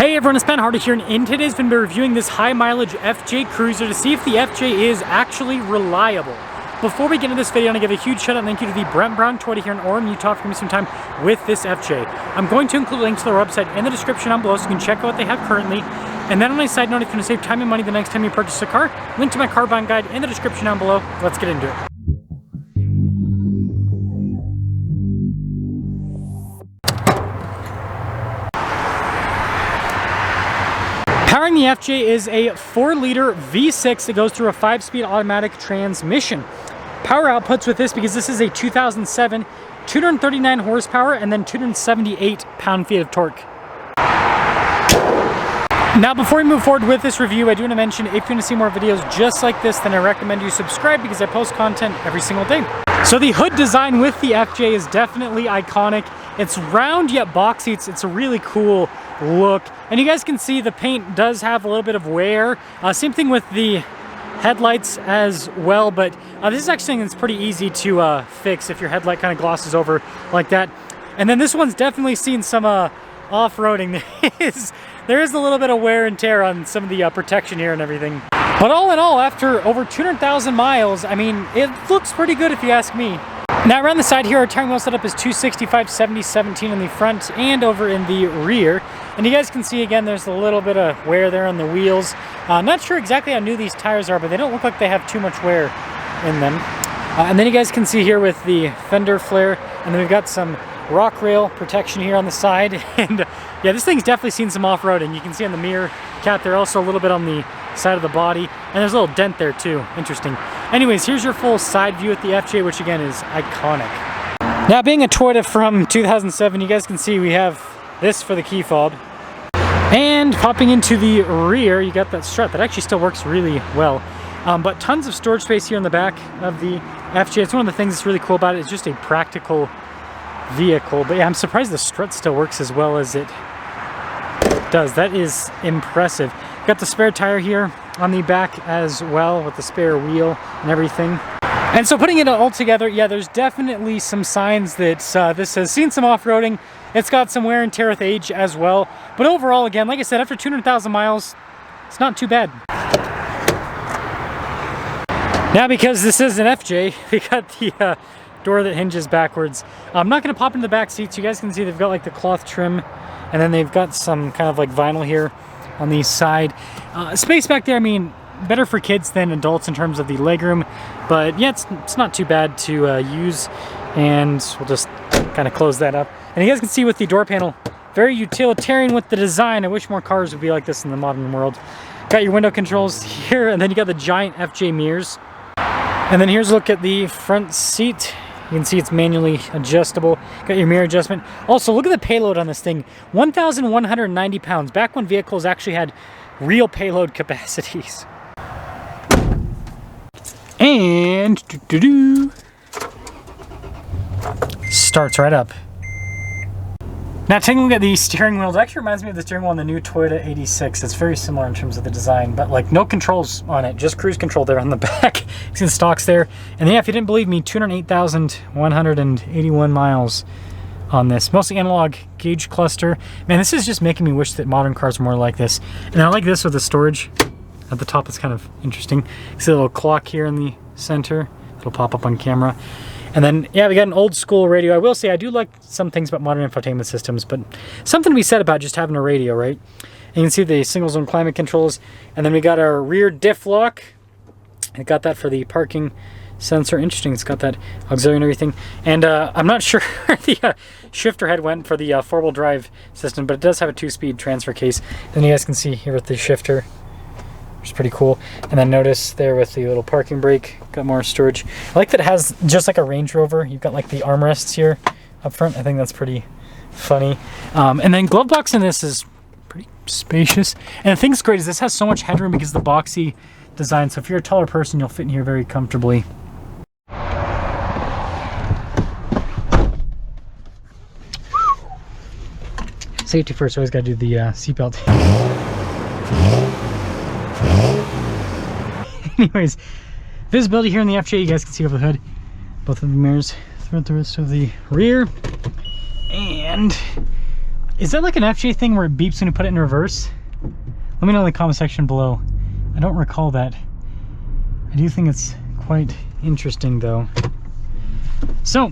Hey everyone, it's Ben Hardy here, and in today's video we're reviewing this high mileage FJ Cruiser to see if the FJ is actually reliable. Before we get into this video, I want to give a huge shout out and thank you to the Brent Brown Toyota here in Orem, Utah for giving me some time with this FJ. I'm going to include links to their website in the description down below so you can check out what they have currently. And then on a side note, if you want to save time and money the next time you purchase a car, link to my car buying guide in the description down below. Let's get into it. Powering the FJ is a 4-liter V6 that goes through a 5-speed automatic transmission. Power outputs with this, because this is a 2007, 239 horsepower and then 278 pound-feet of torque. Now before we move forward with this review, I do want to mention if you want to see more videos just like this, then I recommend you subscribe because I post content every single day. So the hood design with the FJ is definitely iconic. It's round yet boxy. It's a really cool look, and you guys can see the paint does have a little bit of wear. Same thing with the headlights as well, but this is actually something that's pretty easy to fix if your headlight kind of glosses over like that. And then this one's definitely seen some off-roading. There is a little bit of wear and tear on some of the protection here and everything. But all in all, after over 200,000 miles, I mean, it looks pretty good if you ask me. Now around the side here, our tire wheel setup is 265/70/17 in the front and over in the rear. And you guys can see again, there's a little bit of wear there on the wheels. Not sure exactly how new these tires are, but they don't look like they have too much wear in them. And then you guys can see here with the fender flare, and then we've got some rock rail protection here on the side. And yeah, this thing's definitely seen some off-roading. You can see on the mirror cap there, also a little bit on the side of the body, and there's a little dent there too. Interesting. Anyways, here's your full side view at the FJ, which again is iconic. Now being a Toyota from 2007, you guys can see we have this for the key fob. And popping into the rear, you got that strut that actually still works really well. But tons of storage space here in the back of the FJ. It's one of the things that's really cool about it. It's just a practical vehicle. But yeah, I'm surprised the strut still works as well as it does. That is impressive. Got the spare tire here on the back as well with the spare wheel and everything. And so putting it all together, yeah, there's definitely some signs that this has seen some off-roading. It's got some wear and tear with age as well. But overall, again, like I said, after 200,000 miles, it's not too bad. Now, because this is an FJ, we got the door that hinges backwards. I'm not going to pop into the back seats. You guys can see they've got like the cloth trim, and then they've got some kind of like vinyl here on the side. Space back there, I mean, better for kids than adults in terms of the legroom, but yeah, it's not too bad to use. And we'll just kind of close that up. And you guys can see with the door panel, very utilitarian with the design. I wish more cars would be like this in the modern world. Got your window controls here, and then you got the giant FJ mirrors. And then here's a look at the front seat. You can see it's manually adjustable. Got your mirror adjustment. Also, look at the payload on this thing. 1,190 pounds. Back when vehicles actually had real payload capacities. And starts right up. Now taking a look at the steering wheel, it actually reminds me of the steering wheel on the new Toyota 86. It's very similar in terms of the design, but like no controls on it, just cruise control there on the back. You see the stocks there. And yeah, if you didn't believe me, 208,181 miles on this. Mostly analog gauge cluster. Man, this is just making me wish that modern cars were more like this. And I like this with the storage at the top. It's kind of interesting. See a little clock here in the center. It'll pop up on camera. And then, yeah, we got an old school radio. I will say I do like some things about modern infotainment systems, but something to be said about just having a radio, right? And you can see the single zone climate controls. And then we got our rear diff lock. I got that for the parking sensor. Interesting, it's got that auxiliary and everything. And I'm not sure where the shifter head went for the four-wheel drive system, but it does have a 2-speed transfer case. Then you guys can see here with the shifter, which is pretty cool. And then notice there with the little parking brake, got more storage. I like that it has just like a Range Rover. You've got like the armrests here up front. I think that's pretty funny. And then glove box in this is pretty spacious. And the thing that's great is this has so much headroom because of the boxy design. So if you're a taller person, you'll fit in here very comfortably. Safety first, always gotta do the seatbelt. Anyways, visibility here in the FJ, you guys can see over the hood, both of the mirrors throughout the rest of the rear. And Is that like an FJ thing where it beeps when you put it in reverse? Let me know in the comment section below. I don't recall that. I do think it's quite interesting though. So,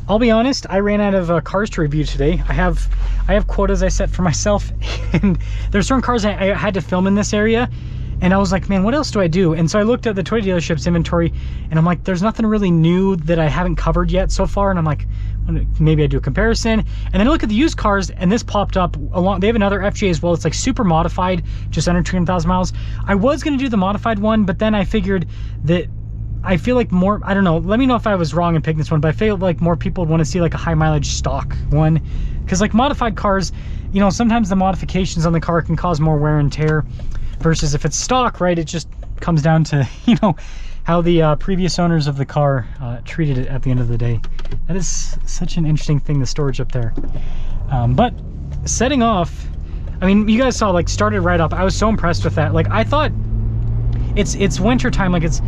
I'll be honest, I ran out of cars to review today. I have quotas I set for myself, and there's certain cars I had to film in this area, and I was like, man, what else do I do? And so I looked at the Toyota dealership's inventory, and I'm like, there's nothing really new that I haven't covered yet so far, and I'm like, maybe I do a comparison. And then I look at the used cars, and this popped up along. They have another FJ as well. It's like super modified, just under 200,000 miles. I was gonna do the modified one, but then I figured that I feel like more, I don't know, let me know if I was wrong in picking this one, but I feel like more people would want to see like a high mileage stock one, because like modified cars, you know, sometimes the modifications on the car can cause more wear and tear, versus if it's stock, right, it just comes down to, you know, how the previous owners of the car treated it at the end of the day. That is such an interesting thing, the storage up there. But setting off, I mean, you guys saw, like, started right up. I was so impressed with that. Like, I thought it's winter time, like it's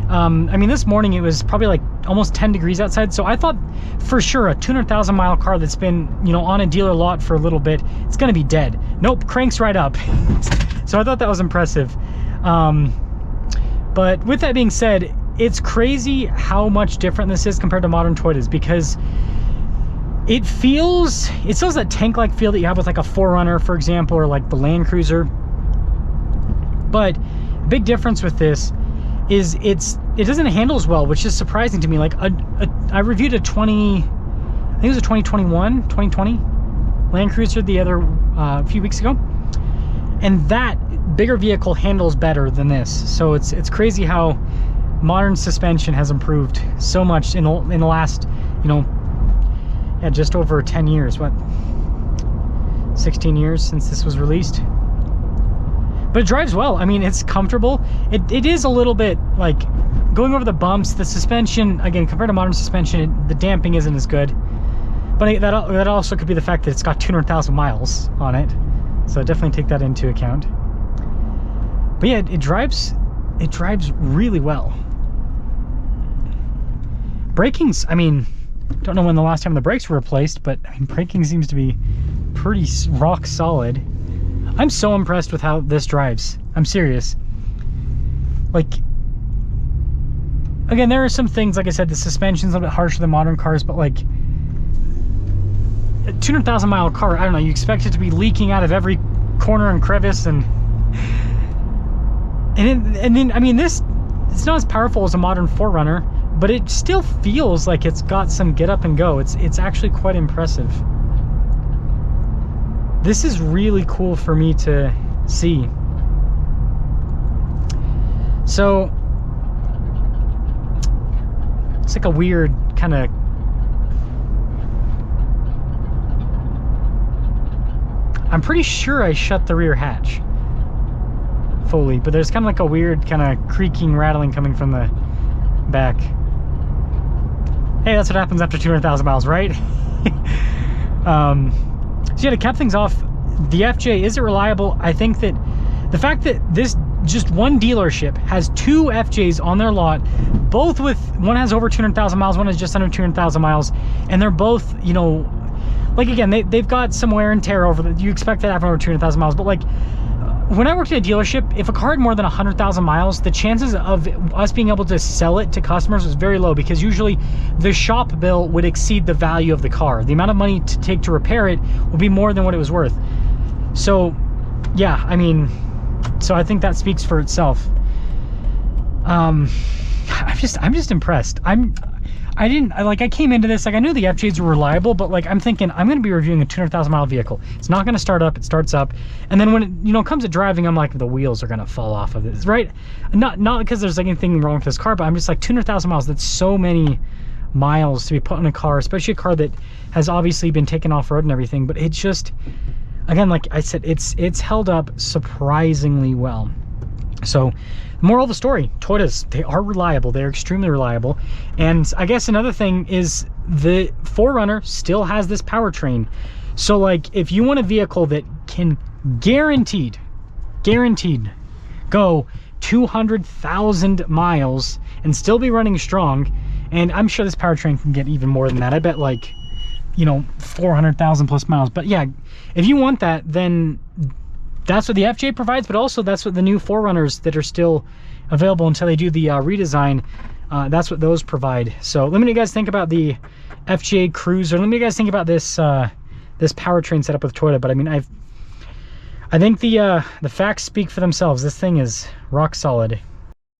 I mean, this morning it was probably like almost 10 degrees outside, so I thought for sure a 200,000 mile car that's been, you know, on a dealer lot for a little bit, it's gonna be dead. Nope, cranks right up. So I thought that was impressive. But with that being said, it's crazy how much different this is compared to modern Toyotas, because it still has that tank-like feel that you have with like a 4Runner, for example, or like the Land Cruiser. But big difference with this is it doesn't handle as well, which is surprising to me. Like I reviewed I think it was a 2020 Land Cruiser the other few weeks ago, and that bigger vehicle handles better than this. So it's crazy how modern suspension has improved so much in the last, you know, yeah, just over 10 years, what, 16 years since this was released. But it drives well. I mean, it's comfortable. It is a little bit like going over the bumps. The suspension, again, compared to modern suspension, the damping isn't as good. But that also could be the fact that it's got 200,000 miles on it. So definitely take that into account. But yeah, it drives really well. Braking's, I mean, don't know when the last time the brakes were replaced, but I mean, braking seems to be pretty rock solid. I'm so impressed with how this drives. I'm serious. Like, again, there are some things, like I said, the suspension's a little bit harsher than modern cars, but like a 200,000 mile car, I don't know, you expect it to be leaking out of every corner and crevice, and then I mean, it's not as powerful as a modern 4Runner, but it still feels like it's got some get up and go. It's actually quite impressive. This is really cool for me to see. So it's like a weird kind of, I'm pretty sure I shut the rear hatch fully, but there's kind of like a weird kind of creaking, rattling coming from the back. Hey, that's what happens after 200,000 miles, right? So yeah, to cap things off, the FJ, is it reliable? I think that the fact that this just one dealership has two FJs on their lot, both with, one has over 200,000 miles, one has just under 200,000 miles, and they're both, you know, like, again, they've got some wear and tear over you expect that to happen over 200,000 miles, but like, when I worked at a dealership, if a car had more than 100,000 miles, the chances of us being able to sell it to customers was very low, because usually the shop bill would exceed the value of the car. The amount of money to take to repair it would be more than what it was worth. So yeah, I mean, so I think that speaks for itself. I'm just impressed. I came into this, like, I knew the FJs were reliable, but like, I'm thinking I'm going to be reviewing a 200,000 mile vehicle. It's not going to start up, it starts up. And then when it, you know, comes to driving, I'm like, the wheels are going to fall off of this, right? Not because there's anything wrong with this car, but I'm just like, 200,000 miles, that's so many miles to be put in a car, especially a car that has obviously been taken off road and everything. But it's just, again, like I said, it's held up surprisingly well. So, moral of the story, Toyotas, they are reliable. They're extremely reliable. And I guess another thing is the 4Runner still has this powertrain. So like, if you want a vehicle that can guaranteed go 200,000 miles and still be running strong, and I'm sure this powertrain can get even more than that. I bet like you know, 400,000 plus miles. But yeah, if you want that, then that's what the FJ provides, but also that's what the new 4Runners that are still available until they do the redesign, that's what those provide. So let me know what you guys think about the FJ Cruiser. Let me know what you guys think about this this powertrain setup with Toyota. But I mean, I think the facts speak for themselves. This thing is rock solid.